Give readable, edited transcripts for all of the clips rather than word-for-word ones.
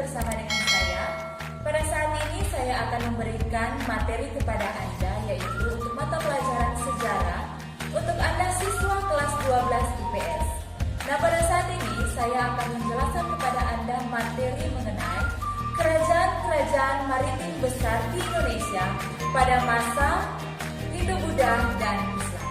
bersama dengan saya. Pada saat ini saya akan memberikan materi kepada Anda, yaitu untuk mata pelajaran sejarah untuk Anda siswa kelas 12 IPS. Nah, pada saat ini saya akan menjelaskan kepada Anda materi mengenai kerajaan-kerajaan maritim besar di Indonesia pada masa Hindu-Buddha dan Islam.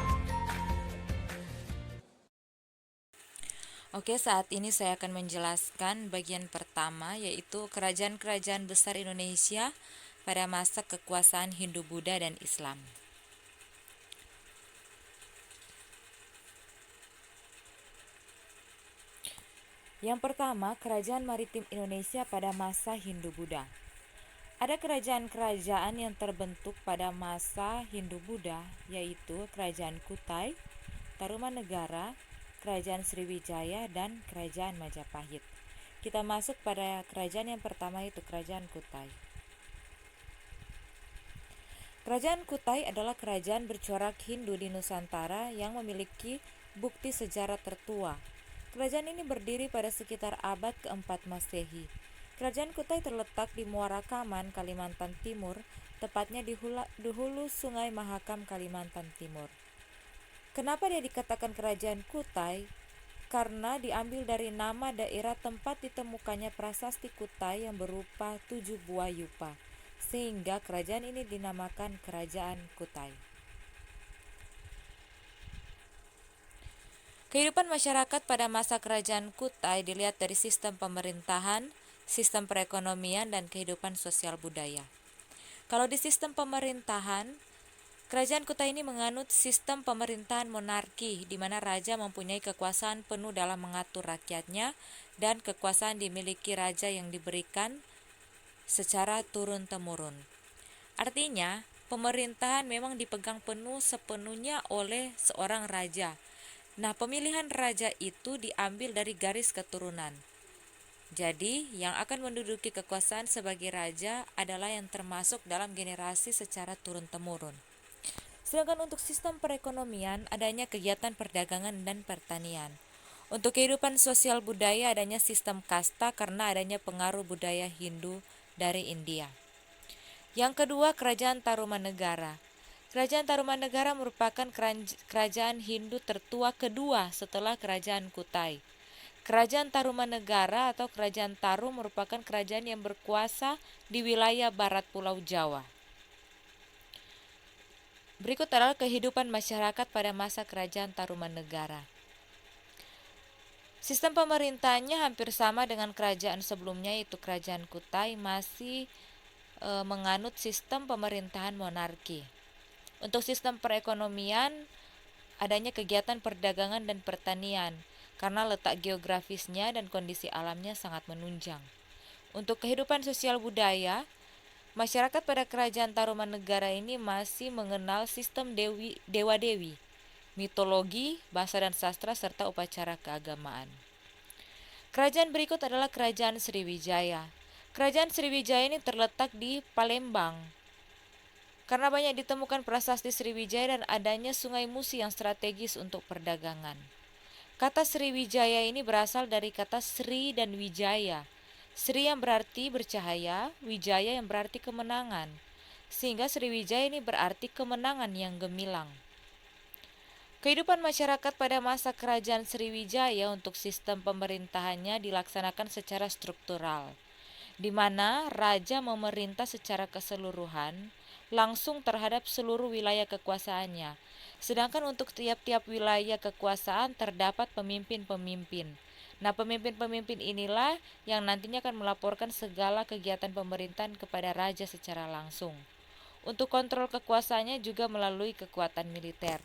Oke, saat ini saya akan menjelaskan bagian pertama, yaitu kerajaan-kerajaan besar Indonesia pada masa kekuasaan Hindu-Buddha dan Islam. Yang pertama, kerajaan maritim Indonesia pada masa Hindu-Buddha. Ada kerajaan-kerajaan yang terbentuk pada masa Hindu-Buddha, yaitu Kerajaan Kutai, Tarumanegara, Kerajaan Sriwijaya, dan Kerajaan Majapahit. Kita masuk pada kerajaan yang pertama, yaitu Kerajaan Kutai. Kerajaan Kutai adalah kerajaan bercorak Hindu di Nusantara yang memiliki bukti sejarah tertua. Kerajaan ini berdiri pada sekitar abad ke-4 Masehi. Kerajaan Kutai terletak di Muara Kaman, Kalimantan Timur, tepatnya di hulu Sungai Mahakam, Kalimantan Timur. Kenapa dia dikatakan Kerajaan Kutai? Karena diambil dari nama daerah tempat ditemukannya prasasti Kutai yang berupa 7 buah yupa, sehingga kerajaan ini dinamakan Kerajaan Kutai. Kehidupan masyarakat pada masa Kerajaan Kutai dilihat dari sistem pemerintahan, sistem perekonomian, dan kehidupan sosial budaya. Kalau di sistem pemerintahan, Kerajaan Kutai ini menganut sistem pemerintahan monarki, di mana raja mempunyai kekuasaan penuh dalam mengatur rakyatnya, dan kekuasaan dimiliki raja yang diberikan secara turun-temurun. Artinya, pemerintahan memang dipegang sepenuhnya oleh seorang raja. Nah, pemilihan raja itu diambil dari garis keturunan. Jadi, yang akan menduduki kekuasaan sebagai raja adalah yang termasuk dalam generasi secara turun-temurun. Sedangkan untuk sistem perekonomian, adanya kegiatan perdagangan dan pertanian. Untuk kehidupan sosial budaya, adanya sistem kasta karena adanya pengaruh budaya Hindu dari India. Yang kedua, Kerajaan Tarumanegara. Kerajaan Tarumanegara merupakan kerajaan Hindu tertua kedua setelah Kerajaan Kutai. Kerajaan Tarumanegara atau Kerajaan Taru merupakan kerajaan yang berkuasa di wilayah barat Pulau Jawa. Berikut adalah kehidupan masyarakat pada masa Kerajaan Tarumanegara. Sistem pemerintahannya hampir sama dengan kerajaan sebelumnya, yaitu Kerajaan Kutai masih menganut sistem pemerintahan monarki. Untuk sistem perekonomian, adanya kegiatan perdagangan dan pertanian karena letak geografisnya dan kondisi alamnya sangat menunjang. Untuk kehidupan sosial budaya, masyarakat pada Kerajaan Tarumanegara ini masih mengenal sistem dewa-dewi, mitologi, bahasa dan sastra, serta upacara keagamaan. Kerajaan berikut adalah Kerajaan Sriwijaya. Kerajaan Sriwijaya ini terletak di Palembang. Karena banyak ditemukan prasasti Sriwijaya dan adanya Sungai Musi yang strategis untuk perdagangan. Kata Sriwijaya ini berasal dari kata Sri dan Wijaya. Sri yang berarti bercahaya, Wijaya yang berarti kemenangan, sehingga Sriwijaya ini berarti kemenangan yang gemilang. Kehidupan masyarakat pada masa Kerajaan Sriwijaya untuk sistem pemerintahannya dilaksanakan secara struktural, di mana raja memerintah secara keseluruhan, langsung terhadap seluruh wilayah kekuasaannya, sedangkan untuk tiap-tiap wilayah kekuasaan terdapat pemimpin-pemimpin. Nah, pemimpin-pemimpin inilah yang nantinya akan melaporkan segala kegiatan pemerintahan kepada raja secara langsung. Untuk kontrol kekuasaannya juga melalui kekuatan militer.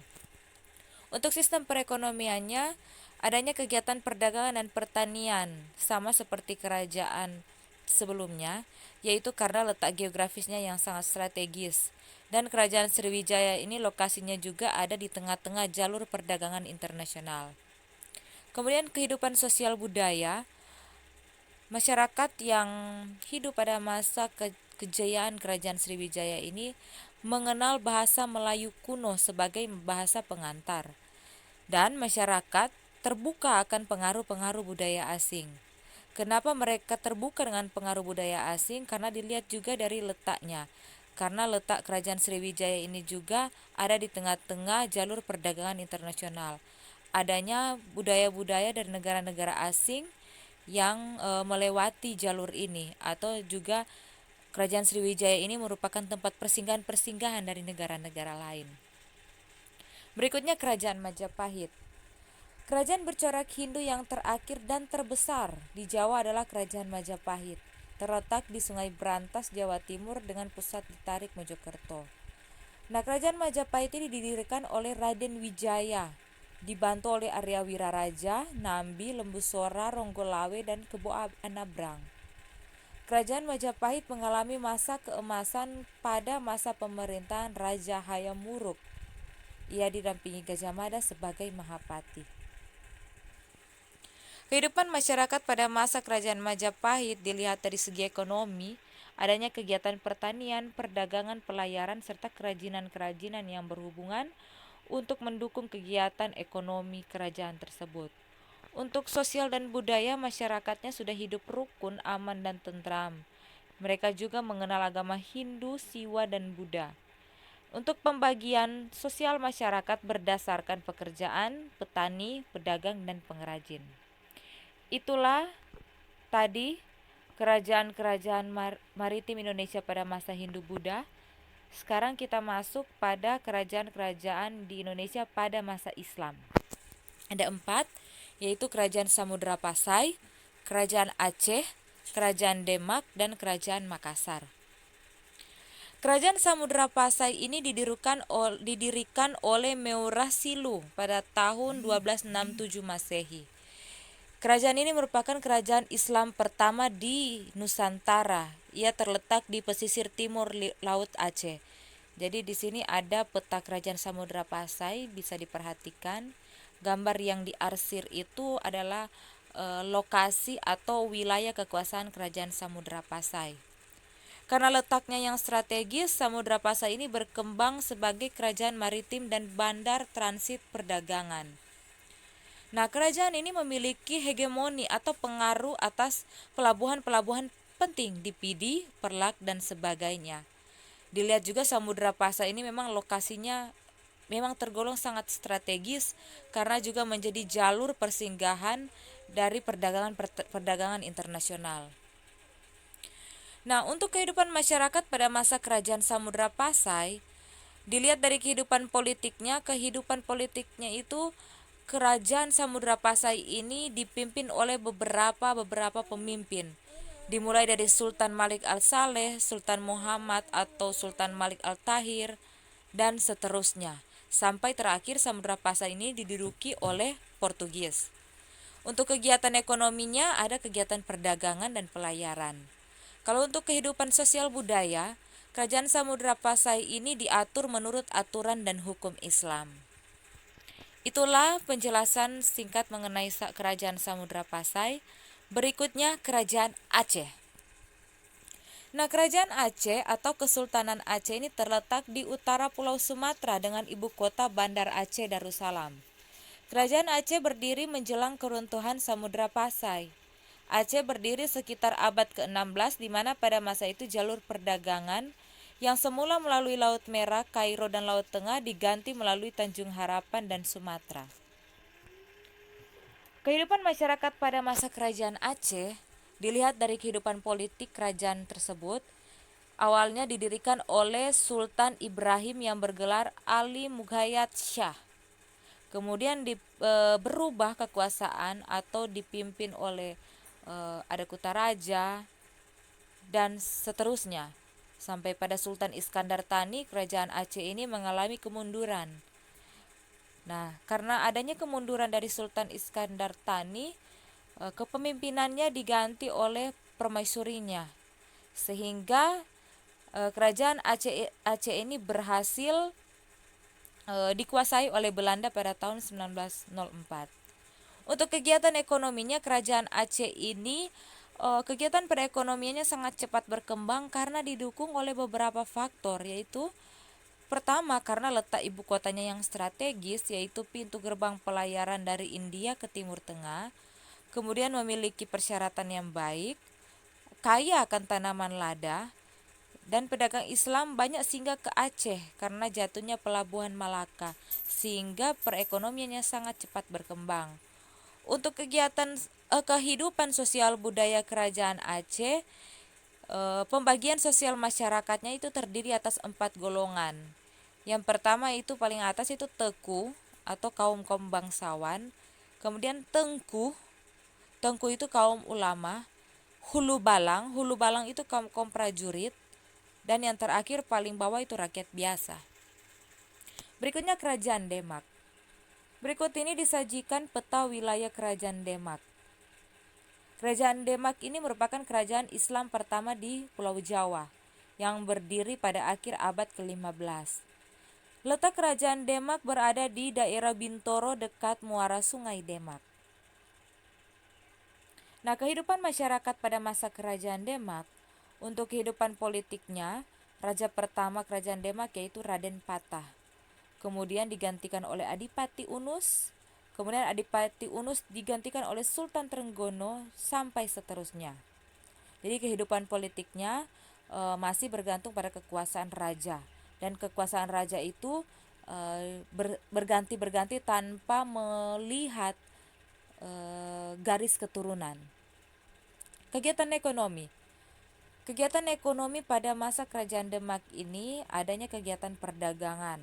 Untuk sistem perekonomiannya, adanya kegiatan perdagangan dan pertanian, sama seperti kerajaan sebelumnya, yaitu karena letak geografisnya yang sangat strategis. Dan Kerajaan Sriwijaya ini lokasinya juga ada di tengah-tengah jalur perdagangan internasional. Kemudian kehidupan sosial budaya, masyarakat yang hidup pada masa kejayaan Kerajaan Sriwijaya ini mengenal bahasa Melayu kuno sebagai bahasa pengantar. Dan masyarakat terbuka akan pengaruh-pengaruh budaya asing. Kenapa mereka terbuka dengan pengaruh budaya asing? Karena dilihat juga dari letaknya. Karena letak kerajaan Sriwijaya ini juga ada di tengah-tengah jalur perdagangan internasional. Adanya budaya-budaya dari negara-negara asing yang melewati jalur ini, atau juga kerajaan Sriwijaya ini merupakan tempat persinggahan-persinggahan dari negara-negara lain. Berikutnya kerajaan Majapahit. Kerajaan bercorak Hindu yang terakhir dan terbesar di Jawa adalah Kerajaan Majapahit. Terletak di Sungai Brantas, Jawa Timur dengan pusat di Tarik, Mojokerto. Nah, Kerajaan Majapahit ini didirikan oleh Raden Wijaya, dibantu oleh Arya Wiraraja, Nambi, Lembusora, Ronggolawe, dan Kebo Anabrang. Kerajaan Majapahit mengalami masa keemasan pada masa pemerintahan Raja Hayam Wuruk. Ia didampingi Gajah Mada sebagai Mahapati. Kehidupan masyarakat pada masa Kerajaan Majapahit dilihat dari segi ekonomi, adanya kegiatan pertanian, perdagangan, pelayaran, serta kerajinan-kerajinan yang berhubungan untuk mendukung kegiatan ekonomi kerajaan tersebut. Untuk sosial dan budaya, masyarakatnya sudah hidup rukun, aman, dan tentram. Mereka juga mengenal agama Hindu, Siwa, dan Buddha. Untuk pembagian sosial masyarakat berdasarkan pekerjaan, petani, pedagang, dan pengrajin. Itulah tadi kerajaan-kerajaan maritim Indonesia pada masa Hindu-Buddha. Sekarang kita masuk pada kerajaan-kerajaan di Indonesia pada masa Islam. Ada 4, yaitu Kerajaan Samudra Pasai, Kerajaan Aceh, Kerajaan Demak, dan Kerajaan Makassar. Kerajaan Samudra Pasai ini didirikan oleh Meurah Silu pada tahun 1267 Masehi. Kerajaan ini merupakan kerajaan Islam pertama di Nusantara. Ia terletak di pesisir timur Laut Aceh. Jadi di sini ada peta Kerajaan Samudra Pasai, bisa diperhatikan. Gambar yang diarsir itu adalah lokasi atau wilayah kekuasaan Kerajaan Samudra Pasai. Karena letaknya yang strategis, Samudra Pasai ini berkembang sebagai kerajaan maritim dan bandar transit perdagangan. Nah, kerajaan ini memiliki hegemoni atau pengaruh atas pelabuhan-pelabuhan penting di Pidi, Perlak, dan sebagainya. Dilihat juga Samudra Pasai ini memang lokasinya memang tergolong sangat strategis karena juga menjadi jalur persinggahan dari perdagangan internasional. Nah, untuk kehidupan masyarakat pada masa kerajaan Samudra Pasai, dilihat dari kehidupan politiknya itu Kerajaan Samudra Pasai ini dipimpin oleh beberapa pemimpin. Dimulai dari Sultan Malik Al-Saleh, Sultan Muhammad atau Sultan Malik Al-Tahir, dan seterusnya. Sampai terakhir Samudra Pasai ini diduduki oleh Portugis. Untuk kegiatan ekonominya ada kegiatan perdagangan dan pelayaran. Kalau untuk kehidupan sosial budaya, Kerajaan Samudra Pasai ini diatur menurut aturan dan hukum Islam. Itulah penjelasan singkat mengenai Kerajaan Samudra Pasai. Berikutnya Kerajaan Aceh. Nah, Kerajaan Aceh atau Kesultanan Aceh ini terletak di utara Pulau Sumatera dengan ibu kota Bandar Aceh Darussalam. Kerajaan Aceh berdiri menjelang keruntuhan Samudra Pasai. Aceh berdiri sekitar abad ke-16 di mana pada masa itu jalur perdagangan yang semula melalui Laut Merah, Kairo, dan Laut Tengah diganti melalui Tanjung Harapan dan Sumatera. Kehidupan masyarakat pada masa Kerajaan Aceh dilihat dari kehidupan politik kerajaan tersebut. Awalnya didirikan oleh Sultan Ibrahim yang bergelar Ali Mughayat Shah. Kemudian berubah kekuasaan atau dipimpin oleh ada Kutaraja dan seterusnya. Sampai pada Sultan Iskandar Thani, Kerajaan Aceh ini mengalami kemunduran. Nah, karena adanya kemunduran dari Sultan Iskandar Thani, kepemimpinannya diganti oleh permaisurinya. Sehingga Kerajaan Aceh ini berhasil dikuasai oleh Belanda pada tahun 1904. Untuk kegiatan ekonominya, Kerajaan Aceh ini kegiatan perekonomiannya sangat cepat berkembang karena didukung oleh beberapa faktor, yaitu pertama karena letak ibu kotanya yang strategis, yaitu pintu gerbang pelayaran dari India ke Timur Tengah. kemudian memiliki persyaratan yang baik, kaya akan tanaman lada, dan pedagang Islam banyak singgah ke Aceh karena jatuhnya pelabuhan Malaka, sehingga perekonomiannya sangat cepat berkembang. Untuk kehidupan sosial budaya kerajaan Aceh, pembagian sosial masyarakatnya itu terdiri atas 4 golongan. Yang pertama itu paling atas itu teku atau kaum-kaum bangsawan, kemudian tengku, tengku itu kaum ulama, hulu balang itu kaum-kaum prajurit, dan yang terakhir paling bawah itu rakyat biasa. Berikutnya Kerajaan Demak. Berikut ini disajikan peta wilayah Kerajaan Demak. Kerajaan Demak ini merupakan kerajaan Islam pertama di Pulau Jawa yang berdiri pada akhir abad ke-15. Letak Kerajaan Demak berada di daerah Bintoro dekat muara Sungai Demak. Nah, kehidupan masyarakat pada masa Kerajaan Demak, untuk kehidupan politiknya, raja pertama Kerajaan Demak yaitu Raden Patah. Kemudian digantikan oleh Adipati Unus, kemudian Adipati Unus digantikan oleh Sultan Trenggono sampai seterusnya. Jadi kehidupan politiknya masih bergantung pada kekuasaan raja, dan kekuasaan raja itu berganti-berganti tanpa melihat garis keturunan. Kegiatan ekonomi. Kegiatan ekonomi pada masa Kerajaan Demak ini adanya kegiatan perdagangan.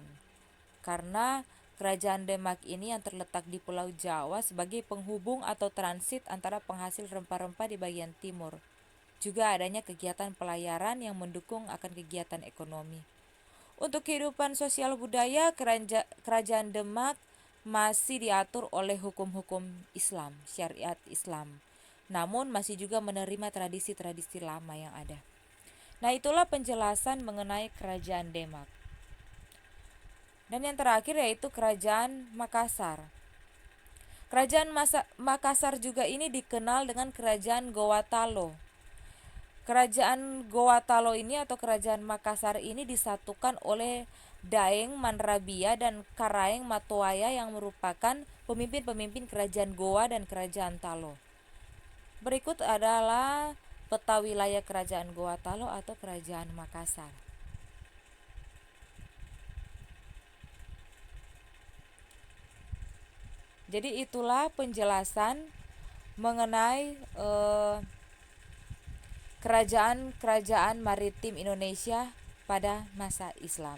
Karena Kerajaan Demak ini yang terletak di Pulau Jawa sebagai penghubung atau transit antara penghasil rempah-rempah di bagian timur. Juga adanya kegiatan pelayaran yang mendukung akan kegiatan ekonomi. Untuk kehidupan sosial budaya, Kerajaan Demak masih diatur oleh hukum-hukum Islam, syariat Islam. Namun masih juga menerima tradisi-tradisi lama yang ada. Nah, itulah penjelasan mengenai Kerajaan Demak. Dan yang terakhir yaitu Kerajaan Makassar. Kerajaan Makassar juga ini dikenal dengan Kerajaan Gowatalo. Kerajaan Gowatalo ini atau Kerajaan Makassar ini disatukan oleh Daeng Manrabia dan Karaeng Matoaya yang merupakan pemimpin-pemimpin Kerajaan Goa dan Kerajaan Talo. Berikut adalah peta wilayah Kerajaan Gowatalo atau Kerajaan Makassar. Jadi itulah penjelasan mengenai kerajaan-kerajaan maritim Indonesia pada masa Islam.